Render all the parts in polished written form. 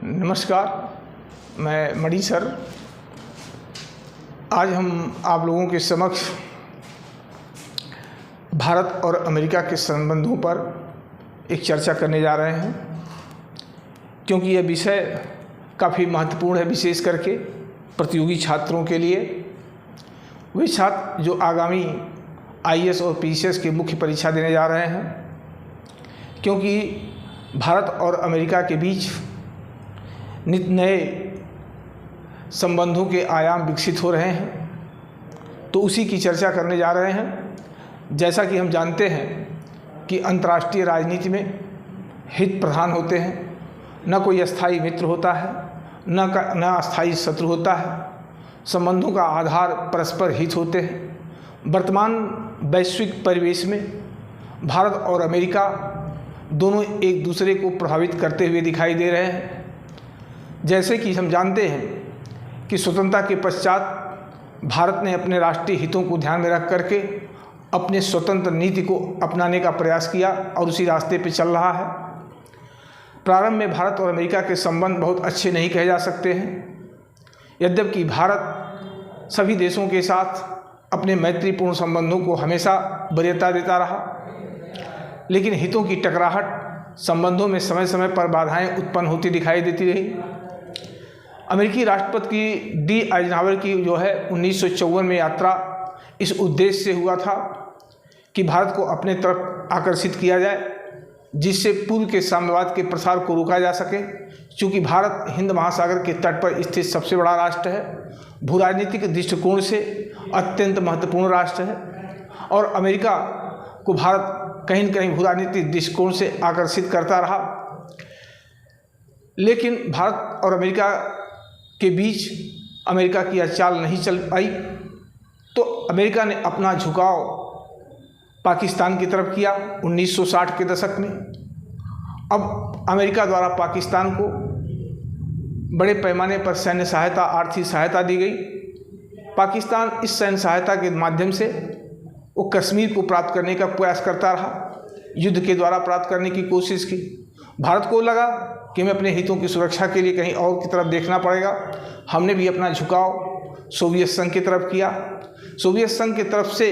नमस्कार, मैं मणि सर। आज हम आप लोगों के समक्ष भारत और अमेरिका के संबंधों पर एक चर्चा करने जा रहे हैं, क्योंकि यह विषय काफ़ी महत्वपूर्ण है, विशेष करके प्रतियोगी छात्रों के लिए। वे छात्र जो आगामी आईएएस और पीसीएस की मुख्य परीक्षा देने जा रहे हैं, क्योंकि भारत और अमेरिका के बीच नित नए संबंधों के आयाम विकसित हो रहे हैं, तो उसी की चर्चा करने जा रहे हैं। जैसा कि हम जानते हैं कि अंतर्राष्ट्रीय राजनीति में हित प्रधान होते हैं, न कोई अस्थायी मित्र होता है, न अस्थायी शत्रु होता है। संबंधों का आधार परस्पर हित होते हैं। वर्तमान वैश्विक परिवेश में भारत और अमेरिका दोनों एक दूसरे को प्रभावित करते हुए दिखाई दे रहे हैं। जैसे कि हम जानते हैं कि स्वतंत्रता के पश्चात भारत ने अपने राष्ट्रीय हितों को ध्यान में रख करके अपने स्वतंत्र नीति को अपनाने का प्रयास किया और उसी रास्ते पर चल रहा है। प्रारंभ में भारत और अमेरिका के संबंध बहुत अच्छे नहीं कहे जा सकते हैं, यद्यपि भारत सभी देशों के साथ अपने मैत्रीपूर्ण संबंधों को हमेशा वरीयता देता रहा, लेकिन हितों की टकराहट संबंधों में समय समय पर बाधाएं उत्पन्न होती दिखाई देती रही। अमेरिकी राष्ट्रपति की डी आइजनहावर की 1954 में यात्रा इस उद्देश्य से हुआ था कि भारत को अपने तरफ आकर्षित किया जाए, जिससे पूर्व के साम्यवाद के प्रसार को रोका जा सके। चूँकि भारत हिंद महासागर के तट पर स्थित सबसे बड़ा राष्ट्र है, भू राजनीतिक दृष्टिकोण से अत्यंत महत्वपूर्ण राष्ट्र है, और अमेरिका को भारत कहीं न कहीं भू राजनीतिक दृष्टिकोण से आकर्षित करता रहा। लेकिन भारत और अमेरिका के बीच अमेरिका की यह चाल नहीं चल पाई, तो अमेरिका ने अपना झुकाव पाकिस्तान की तरफ किया 1960 के दशक में। अब अमेरिका द्वारा पाकिस्तान को बड़े पैमाने पर सैन्य सहायता, आर्थिक सहायता दी गई। पाकिस्तान इस सैन्य सहायता के माध्यम से वो कश्मीर को प्राप्त करने का प्रयास करता रहा, युद्ध के द्वारा प्राप्त करने की कोशिश की। भारत को लगा कि हमें अपने हितों की सुरक्षा के लिए कहीं और की तरफ देखना पड़ेगा। हमने भी अपना झुकाव सोवियत संघ की तरफ किया। सोवियत संघ की तरफ से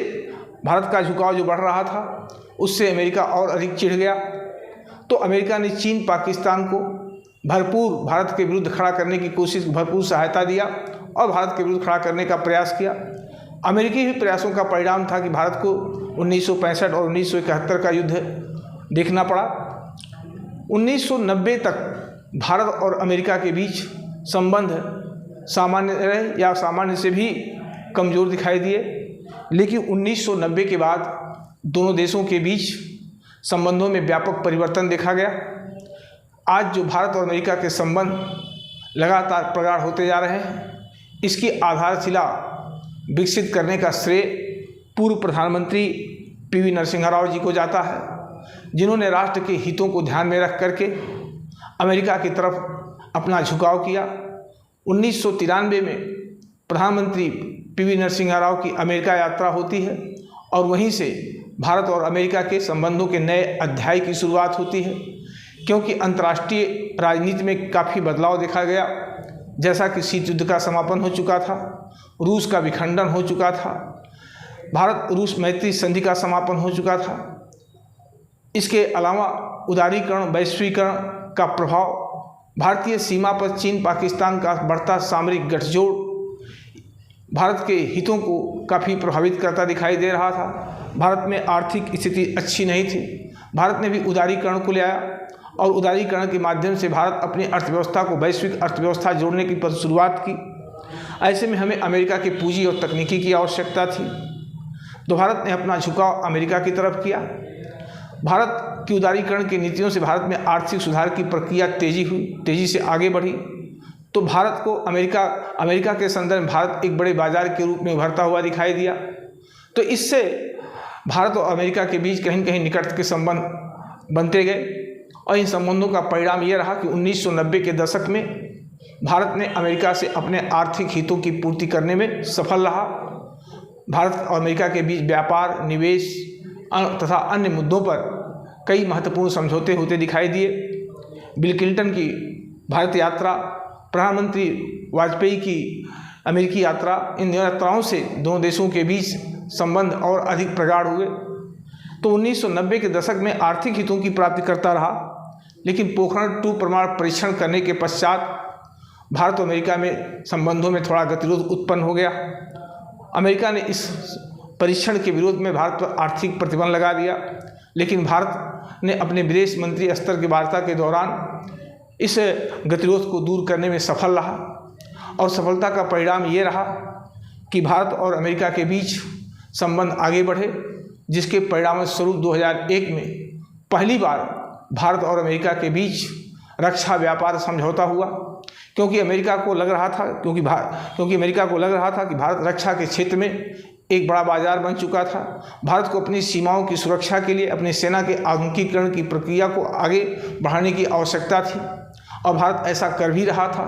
भारत का झुकाव जो बढ़ रहा था, उससे अमेरिका और अधिक चिढ़ गया। तो अमेरिका ने चीन, पाकिस्तान को भरपूर भारत के विरुद्ध खड़ा करने की कोशिश, भरपूर सहायता दिया और भारत के विरुद्ध खड़ा करने का प्रयास किया। अमेरिकी भी प्रयासों का परिणाम था कि भारत को 1965 और 1971 का युद्ध देखना पड़ा। 1990 तक भारत और अमेरिका के बीच संबंध सामान्य रहे या सामान्य से भी कमज़ोर दिखाई दिए, लेकिन 1990 के बाद दोनों देशों के बीच संबंधों में व्यापक परिवर्तन देखा गया। आज जो भारत और अमेरिका के संबंध लगातार प्रगाढ़ होते जा रहे हैं, इसकी आधारशिला विकसित करने का श्रेय पूर्व प्रधानमंत्री पीवी नरसिम्हा राव जी को जाता है, जिन्होंने राष्ट्र के हितों को ध्यान में रख करके अमेरिका की तरफ अपना झुकाव किया। 1993 में प्रधानमंत्री पीवी नरसिम्हा राव की अमेरिका यात्रा होती है और वहीं से भारत और अमेरिका के संबंधों के नए अध्याय की शुरुआत होती है, क्योंकि अंतर्राष्ट्रीय राजनीति में काफ़ी बदलाव देखा गया। जैसा कि शीत युद्ध का समापन हो चुका था, रूस का विखंडन हो चुका था, भारत रूस मैत्री संधि का समापन हो चुका था। इसके अलावा उदारीकरण, वैश्वीकरण का प्रभाव, भारतीय सीमा पर चीन पाकिस्तान का बढ़ता सामरिक गठजोड़ भारत के हितों को काफ़ी प्रभावित करता दिखाई दे रहा था। भारत में आर्थिक स्थिति अच्छी नहीं थी। भारत ने भी उदारीकरण को ले आया और उदारीकरण के माध्यम से भारत अपनी अर्थव्यवस्था को वैश्विक अर्थव्यवस्था जोड़ने की शुरुआत की। ऐसे में हमें अमेरिका की पूंजी और तकनीकी की आवश्यकता थी, तो भारत ने अपना झुकाव अमेरिका की तरफ किया। भारत की उदारीकरण की नीतियों से भारत में आर्थिक सुधार की प्रक्रिया तेज़ी से आगे बढ़ी। तो भारत को अमेरिका के संदर्भ में भारत एक बड़े बाजार के रूप में उभरता हुआ दिखाई दिया। तो इससे भारत और अमेरिका के बीच कहीं न कहीं निकट के संबंध बनते गए, और इन संबंधों का परिणाम ये रहा कि 1990 के दशक में भारत ने अमेरिका से अपने आर्थिक हितों की पूर्ति करने में सफल रहा। भारत और अमेरिका के बीच व्यापार, निवेश तथा अन्य मुद्दों पर कई महत्वपूर्ण समझौते होते दिखाई दिए। बिल क्लिंटन की भारत यात्रा, प्रधानमंत्री वाजपेयी की अमेरिकी यात्रा, इन यात्राओं से दोनों देशों के बीच संबंध और अधिक प्रगाढ़ हुए। तो 1990 के दशक में आर्थिक हितों की प्राप्ति करता रहा, लेकिन पोखरण 2 परमाणु परीक्षण करने के पश्चात भारत और अमेरिका में संबंधों में थोड़ा गतिरोध उत्पन्न हो गया। अमेरिका ने इस परीक्षण के विरोध में भारत पर आर्थिक प्रतिबंध लगा दिया, लेकिन भारत ने अपने विदेश मंत्री स्तर की वार्ता के दौरान इस गतिरोध को दूर करने में सफल रहा और सफलता का परिणाम ये रहा कि भारत और अमेरिका के बीच संबंध आगे बढ़े, जिसके परिणाम स्वरूप 2001 में पहली बार भारत और अमेरिका के बीच रक्षा व्यापार समझौता हुआ, क्योंकि अमेरिका को लग रहा था कि भारत रक्षा के क्षेत्र में एक बड़ा बाजार बन चुका था। भारत को अपनी सीमाओं की सुरक्षा के लिए अपनी सेना के आधुनिकीकरण की प्रक्रिया को आगे बढ़ाने की आवश्यकता थी और भारत ऐसा कर भी रहा था।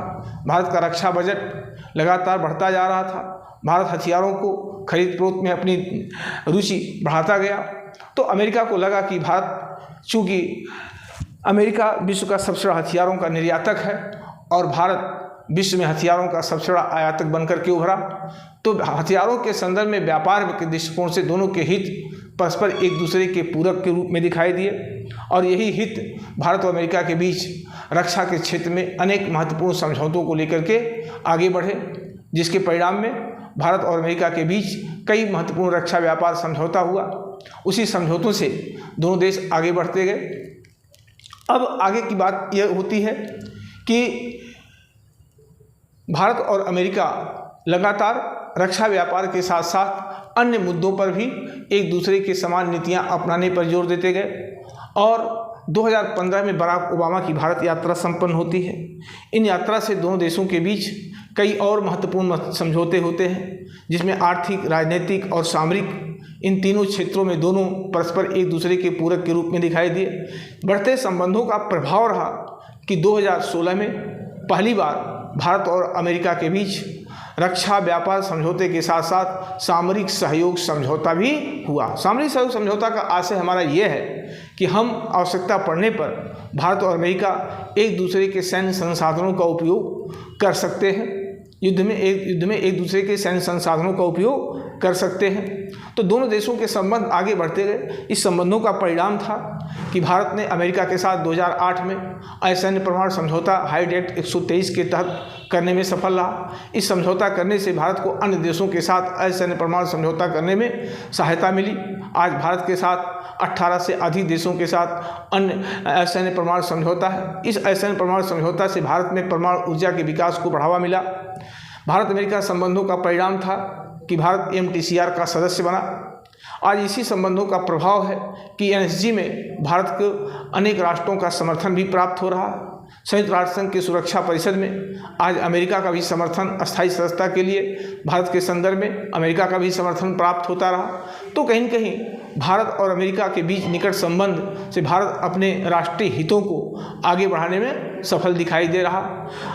भारत का रक्षा बजट लगातार बढ़ता जा रहा था। भारत हथियारों को खरीद फरोख्त में अपनी रुचि बढ़ाता गया। तो अमेरिका को लगा कि भारत, चूँकि अमेरिका विश्व का सबसे बड़ा हथियारों का निर्यातक है और भारत विश्व में हथियारों का सबसे बड़ा आयातक बनकर के उभरा, तो हथियारों के संदर्भ में व्यापार के दृष्टिकोण से दोनों के हित परस्पर एक दूसरे के पूरक के रूप में दिखाई दिए और यही हित भारत और अमेरिका के बीच रक्षा के क्षेत्र में अनेक महत्वपूर्ण समझौतों को लेकर के आगे बढ़े, जिसके परिणाम में भारत और अमेरिका के बीच कई महत्वपूर्ण रक्षा व्यापार समझौता हुआ। उसी समझौतों से दोनों देश आगे बढ़ते गए। अब आगे की बात यह होती है कि भारत और अमेरिका लगातार रक्षा व्यापार के साथ साथ अन्य मुद्दों पर भी एक दूसरे के समान नीतियां अपनाने पर जोर देते गए और 2015 में बराक ओबामा की भारत यात्रा संपन्न होती है। इन यात्रा से दोनों देशों के बीच कई और महत्वपूर्ण समझौते होते हैं, जिसमें आर्थिक, राजनीतिक और सामरिक इन तीनों क्षेत्रों में दोनों परस्पर एक दूसरे के पूरक के रूप में दिखाई दिए। बढ़ते संबंधों का प्रभाव रहा कि 2016 में पहली बार भारत और अमेरिका के बीच रक्षा व्यापार समझौते के साथ साथ सामरिक सहयोग समझौता भी हुआ। सामरिक सहयोग समझौता का आशय हमारा यह है कि हम आवश्यकता पड़ने पर भारत और अमेरिका एक दूसरे के सैन्य संसाधनों का उपयोग कर सकते हैं, युद्ध में एक दूसरे के सैन्य संसाधनों का उपयोग कर सकते हैं। तो दोनों देशों के संबंध आगे बढ़ते गए। इस संबंधों का परिणाम था कि भारत ने अमेरिका के साथ 2008 में असैन्य परमाणु समझौता हाइड एक्ट 123 के तहत करने में सफल रहा। इस समझौता करने से भारत को अन्य देशों के साथ असैन्य परमाणु समझौता करने में सहायता मिली। आज भारत के साथ 18 से अधिक देशों के साथ अन्य असैन्य परमाणु समझौता है। इस असैन्य परमाणु समझौता से भारत में परमाणु ऊर्जा के विकास को बढ़ावा मिला। भारत अमेरिका संबंधों का परिणाम था कि भारत MTCR का सदस्य बना। आज इसी संबंधों का प्रभाव है कि NSG में भारत को अनेक राष्ट्रों का समर्थन भी प्राप्त हो रहा। संयुक्त राष्ट्र संघ की सुरक्षा परिषद में आज अमेरिका का भी समर्थन, अस्थायी सदस्यता के लिए भारत के संदर्भ में अमेरिका का भी समर्थन प्राप्त होता रहा। तो कहीं न कहीं भारत और अमेरिका के बीच निकट संबंध से भारत अपने राष्ट्रीय हितों को आगे बढ़ाने में सफल दिखाई दे रहा।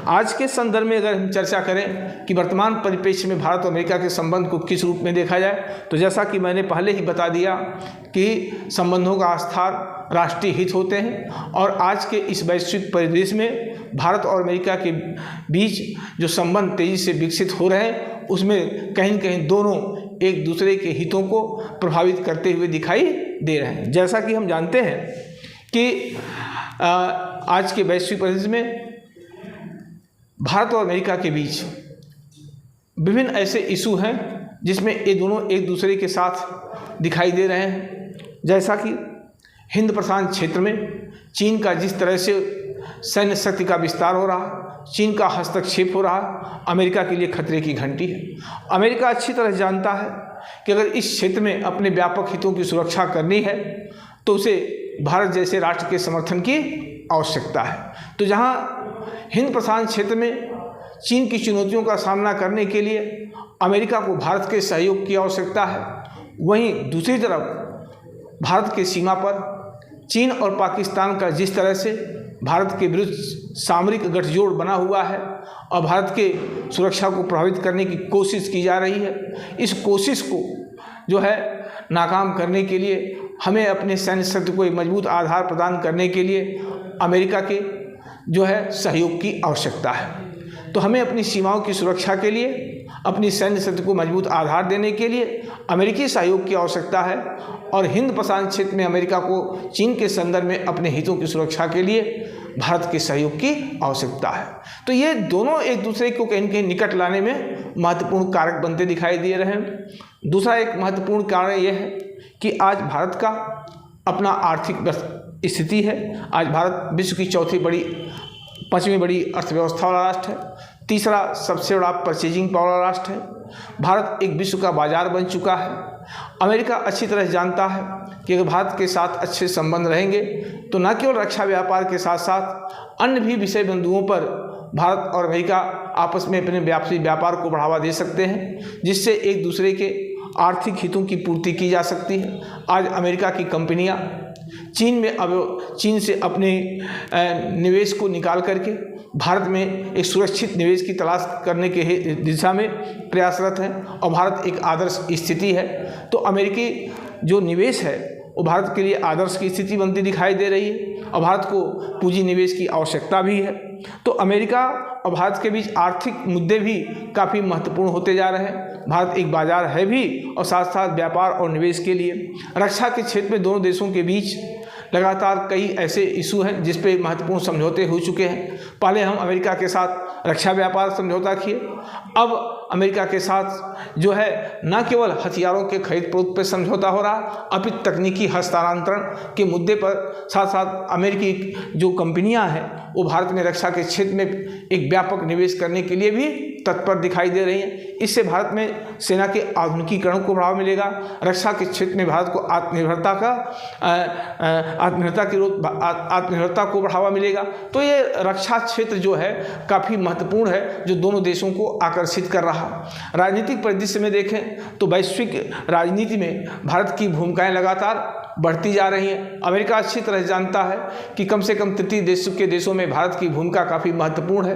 आज के संदर्भ में अगर हम चर्चा करें कि वर्तमान परिप्रेक्ष्य में भारत और अमेरिका के संबंध को किस रूप में देखा जाए, तो जैसा कि मैंने पहले ही बता दिया कि संबंधों का आधार राष्ट्रीय हित होते हैं और आज के इस वैश्विक परिदृश्य में भारत और अमेरिका के बीच जो संबंध तेज़ी से विकसित हो रहे हैं, उसमें कहीं न कहीं दोनों एक दूसरे के हितों को प्रभावित करते हुए दिखाई दे रहे हैं। जैसा कि हम जानते हैं कि आज के वैश्विक परिदृश्य में भारत और अमेरिका के बीच विभिन्न ऐसे इशू हैं जिसमें ये दोनों एक दूसरे के साथ दिखाई दे रहे हैं। जैसा कि हिंद प्रशांत क्षेत्र में चीन का जिस तरह से सैन्य शक्ति का विस्तार हो रहा, चीन का हस्तक्षेप हो रहा, अमेरिका के लिए खतरे की घंटी है। अमेरिका अच्छी तरह जानता है कि अगर इस क्षेत्र में अपने व्यापक हितों की सुरक्षा करनी है तो उसे भारत जैसे राष्ट्र के समर्थन की आवश्यकता है। तो जहाँ हिंद प्रशांत क्षेत्र में चीन की चुनौतियों का सामना करने के लिए अमेरिका को भारत के सहयोग की आवश्यकता है, वहीं दूसरी तरफ भारत के सीमा पर चीन और पाकिस्तान का जिस तरह से भारत के विरुद्ध सामरिक गठजोड़ बना हुआ है और भारत के सुरक्षा को प्रभावित करने की कोशिश की जा रही है, इस कोशिश को जो है नाकाम करने के लिए हमें अपने सैन्य शक्ति को एक मजबूत आधार प्रदान करने के लिए अमेरिका के जो है सहयोग की आवश्यकता है। तो हमें अपनी सीमाओं की सुरक्षा के लिए, अपनी सैन्य शक्ति को मजबूत आधार देने के लिए अमेरिकी सहयोग की आवश्यकता है और हिंद प्रशांत क्षेत्र में अमेरिका को चीन के संदर्भ में अपने हितों की सुरक्षा के लिए भारत के सहयोग की आवश्यकता है। तो ये दोनों एक दूसरे को कहीं न कहीं निकट लाने में महत्वपूर्ण कारक बनते दिखाई दे रहे हैं। दूसरा एक महत्वपूर्ण कारण यह है कि आज भारत का अपना आर्थिक स्थिति है। आज भारत विश्व की पांचवी बड़ी अर्थव्यवस्था वाला राष्ट्र है। तीसरा सबसे बड़ा परचेजिंग पावर वाला राष्ट्र है। भारत एक विश्व का बाजार बन चुका है। अमेरिका अच्छी तरह जानता है कि अगर भारत के साथ अच्छे संबंध रहेंगे तो न केवल रक्षा व्यापार के साथ साथ अन्य भी विषय बिंदुओं पर भारत और अमेरिका आपस में अपने व्यापार को बढ़ावा दे सकते हैं, जिससे एक दूसरे के आर्थिक हितों की पूर्ति की जा सकती है। आज अमेरिका की कंपनियां चीन से अपने निवेश को निकाल करके भारत में एक सुरक्षित निवेश की तलाश करने के दिशा में प्रयासरत हैं और भारत एक आदर्श स्थिति है। तो अमेरिकी जो निवेश है वो भारत के लिए आदर्श की स्थिति बनती दिखाई दे रही है और भारत को पूंजी निवेश की आवश्यकता भी है। तो अमेरिका और भारत के बीच आर्थिक मुद्दे भी काफ़ी महत्वपूर्ण होते जा रहे हैं। भारत एक बाजार है भी और साथ साथ व्यापार और निवेश के लिए। रक्षा के क्षेत्र में दोनों देशों के बीच लगातार कई ऐसे इशू हैं जिस पे महत्वपूर्ण समझौते हो चुके हैं। पहले हम अमेरिका के साथ रक्षा व्यापार समझौता किए, अब अमेरिका के साथ जो है न केवल हथियारों के खरीद फरोख्त पर समझौता हो रहा, अपितु तकनीकी हस्तांतरण के मुद्दे पर साथ साथ अमेरिकी जो कंपनियां हैं वो भारत में रक्षा के क्षेत्र में एक व्यापक निवेश करने के लिए भी तत्पर दिखाई दे रही हैं। इससे भारत में सेना के आधुनिकीकरण को बढ़ावा मिलेगा। रक्षा के क्षेत्र में भारत को आत्मनिर्भरता को बढ़ावा मिलेगा। तो ये रक्षा क्षेत्र जो है काफ़ी महत्वपूर्ण है, जो दोनों देशों को आकर्षित कर रहा। राजनीतिक परिदृश्य में देखें तो वैश्विक राजनीति में भारत की भूमिकाएं लगातार बढ़ती जा रही हैं। अमेरिका अच्छी तरह जानता है कि कम से कम तृतीय देशों में भारत की भूमिका काफ़ी महत्वपूर्ण है।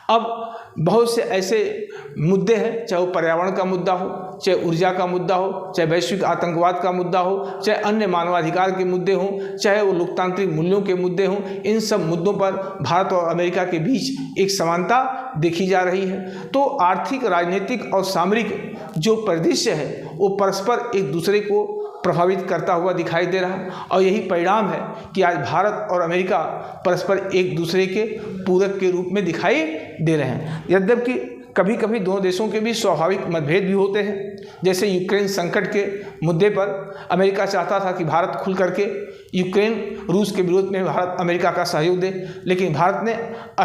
अब बहुत से ऐसे मुद्दे हैं, चाहे वो पर्यावरण का मुद्दा हो, चाहे ऊर्जा का मुद्दा हो, चाहे वैश्विक आतंकवाद का मुद्दा हो, चाहे अन्य मानवाधिकार के मुद्दे हों, चाहे वो लोकतांत्रिक मूल्यों के मुद्दे हों, इन सब मुद्दों पर भारत और अमेरिका के बीच एक समानता देखी जा रही है। तो आर्थिक, राजनीतिक और सामरिक जो परिदृश्य है वो परस्पर एक दूसरे को प्रभावित करता हुआ दिखाई दे रहा है और यही परिणाम है कि आज भारत और अमेरिका परस्पर एक दूसरे के पूरक के रूप में दिखाई दे रहे हैं। यद्यपि कभी कभी दोनों देशों के बीच स्वाभाविक मतभेद भी होते हैं। जैसे यूक्रेन संकट के मुद्दे पर अमेरिका चाहता था कि भारत खुल करके यूक्रेन रूस के विरोध में भारत अमेरिका का सहयोग दे, लेकिन भारत ने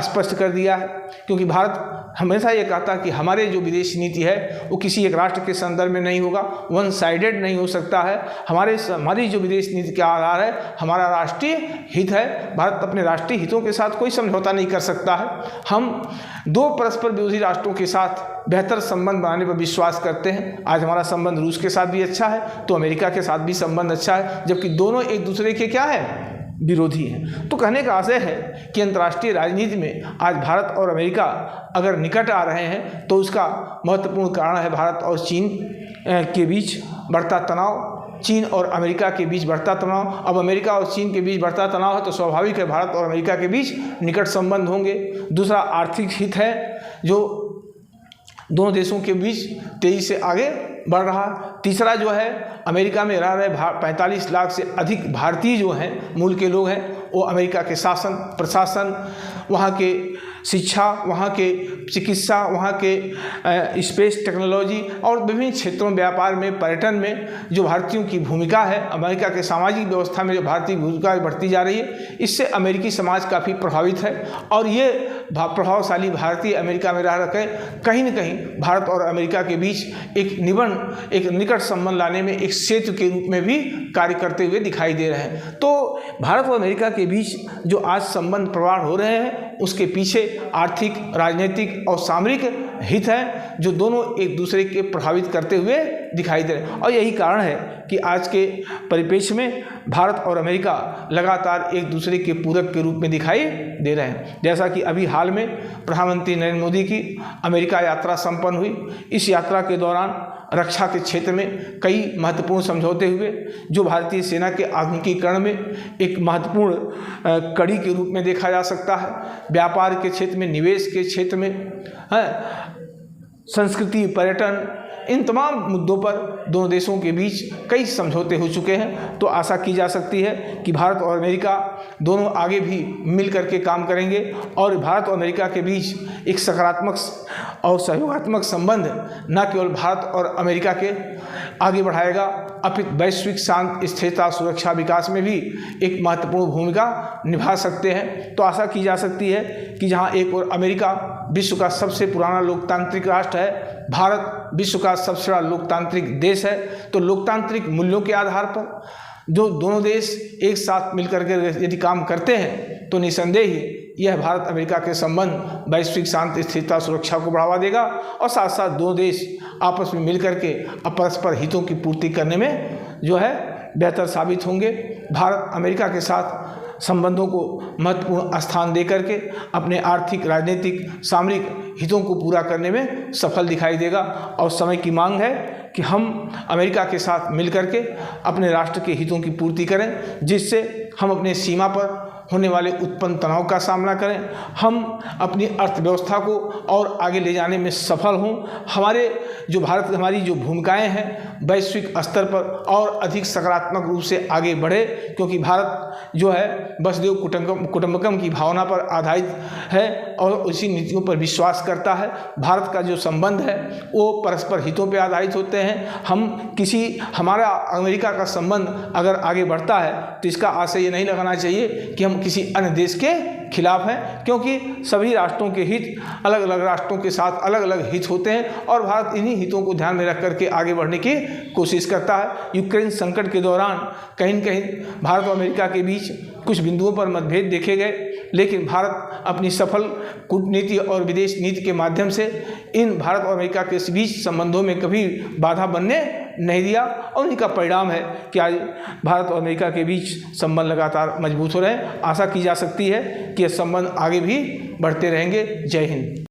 स्पष्ट कर दिया है, क्योंकि भारत हमेशा ये कहता कि हमारे जो विदेश नीति है वो किसी एक राष्ट्र के संदर्भ में नहीं होगा, वन साइडेड नहीं हो सकता है। हमारी जो विदेश नीति का आधार है हमारा राष्ट्रीय हित है। भारत अपने राष्ट्रीय हितों के साथ कोई समझौता नहीं कर सकता है। हम दो परस्पर विरोधी राष्ट्रों के साथ बेहतर संबंध बनाने पर विश्वास करते हैं। आज हमारा संबंध रूस के साथ भी अच्छा है तो अमेरिका के साथ भी संबंध अच्छा है, जबकि दोनों एक दूसरे के क्या है, विरोधी हैं। तो कहने का आशय है कि अंतर्राष्ट्रीय राजनीति में आज भारत और अमेरिका अगर निकट आ रहे हैं तो उसका महत्वपूर्ण कारण है भारत और चीन के बीच बढ़ता तनाव, चीन और अमेरिका के बीच बढ़ता तनाव। अब अमेरिका और चीन के बीच बढ़ता तनाव है तो स्वाभाविक है भारत और अमेरिका के बीच निकट संबंध होंगे। दूसरा आर्थिक हित है जो दोनों देशों के बीच तेजी से आगे बढ़ रहा। तीसरा जो है अमेरिका में रह रहे 45 लाख से अधिक भारतीय जो हैं, मूल के लोग हैं, वो अमेरिका के शासन प्रशासन, वहाँ के शिक्षा, वहाँ के चिकित्सा, वहाँ के स्पेस टेक्नोलॉजी और विभिन्न क्षेत्रों व्यापार में, पर्यटन में जो भारतीयों की भूमिका है, अमेरिका के सामाजिक व्यवस्था में जो भारतीय भूमिका बढ़ती जा रही है, इससे अमेरिकी समाज काफ़ी प्रभावित है। और ये प्रभावशाली भारतीय अमेरिका में रह रखे कहीं न कहीं भारत और अमेरिका के बीच एक निकट संबंध लाने में एक सेतु के रूप में भी कार्य करते हुए दिखाई दे रहे हैं। तो भारत और अमेरिका के बीच जो आज संबंध प्रगाढ़ हो रहे हैं उसके पीछे आर्थिक, राजनीतिक और सामरिक हित है जो दोनों एक दूसरे के प्रभावित करते हुए दिखाई दे रहे हैं। और यही कारण है कि आज के परिप्रेक्ष्य में भारत और अमेरिका लगातार एक दूसरे के पूरक के रूप में दिखाई दे रहे हैं। जैसा कि अभी हाल में प्रधानमंत्री नरेंद्र मोदी की अमेरिका यात्रा संपन्न हुई। इस यात्रा के दौरान रक्षा के क्षेत्र में कई महत्वपूर्ण समझौते हुए, जो भारतीय सेना के आधुनिकीकरण में एक महत्वपूर्ण कड़ी के रूप में देखा जा सकता है। व्यापार के क्षेत्र में, निवेश के क्षेत्र में, संस्कृति, पर्यटन, इन तमाम मुद्दों पर दोनों देशों के बीच कई समझौते हो चुके हैं। तो आशा की जा सकती है कि भारत और अमेरिका दोनों आगे भी मिल करके काम करेंगे और भारत और अमेरिका के बीच एक सकारात्मक और सहयोगात्मक संबंध न केवल भारत और अमेरिका के आगे बढ़ाएगा, अपितु वैश्विक शांति, स्थिरता, सुरक्षा, विकास में भी एक महत्वपूर्ण भूमिका निभा सकते हैं। तो आशा की जा सकती है कि जहां एक और अमेरिका विश्व का सबसे पुराना लोकतांत्रिक राष्ट्र है, भारत विश्व का सबसे बड़ा लोकतांत्रिक देश है, तो लोकतांत्रिक मूल्यों के आधार पर जो दोनों देश एक साथ मिलकर के यदि काम करते हैं तो निसंदेह ही यह भारत अमेरिका के संबंध वैश्विक शांति, स्थिरता, सुरक्षा को बढ़ावा देगा और साथ साथ दोनों देश आपस में मिलकर के परस्पर हितों की पूर्ति करने में जो है बेहतर साबित होंगे। भारत अमेरिका के साथ संबंधों को महत्वपूर्ण स्थान दे करके अपने आर्थिक, राजनीतिक, सामरिक हितों को पूरा करने में सफल दिखाई देगा और समय की मांग है कि हम अमेरिका के साथ मिलकर के अपने राष्ट्र के हितों की पूर्ति करें, जिससे हम अपने सीमा पर होने वाले उत्पन्न तनाव का सामना करें, हम अपनी अर्थव्यवस्था को और आगे ले जाने में सफल हों, हमारी जो भूमिकाएं हैं वैश्विक स्तर पर और अधिक सकारात्मक रूप से आगे बढ़े, क्योंकि भारत जो है वसुधैव कुटुंबकम की भावना पर आधारित है और उसी नीतियों पर विश्वास करता है। भारत का जो संबंध है वो परस्पर हितों पर आधारित होते हैं। हमारा अमेरिका का संबंध अगर आगे बढ़ता है तो इसका आशय ये नहीं लगाना चाहिए कि हम किसी अन्य देश के खिलाफ हैं, क्योंकि सभी राष्ट्रों के हित अलग अलग राष्ट्रों के साथ अलग अलग हित होते हैं और भारत इन्हीं हितों को ध्यान में रख करके आगे बढ़ने की कोशिश करता है। यूक्रेन संकट के दौरान कहीं न कहीं भारत और अमेरिका के बीच कुछ बिंदुओं पर मतभेद देखे गए, लेकिन भारत अपनी सफल कूटनीति और विदेश नीति के माध्यम से इन भारत और अमेरिका के बीच संबंधों में कभी बाधा बनने नहीं दिया और इनका परिणाम है कि आज भारत और अमेरिका के बीच संबंध लगातार मजबूत हो रहे हैं। आशा की जा सकती है कि ये संबंध आगे भी बढ़ते रहेंगे। जय हिंद।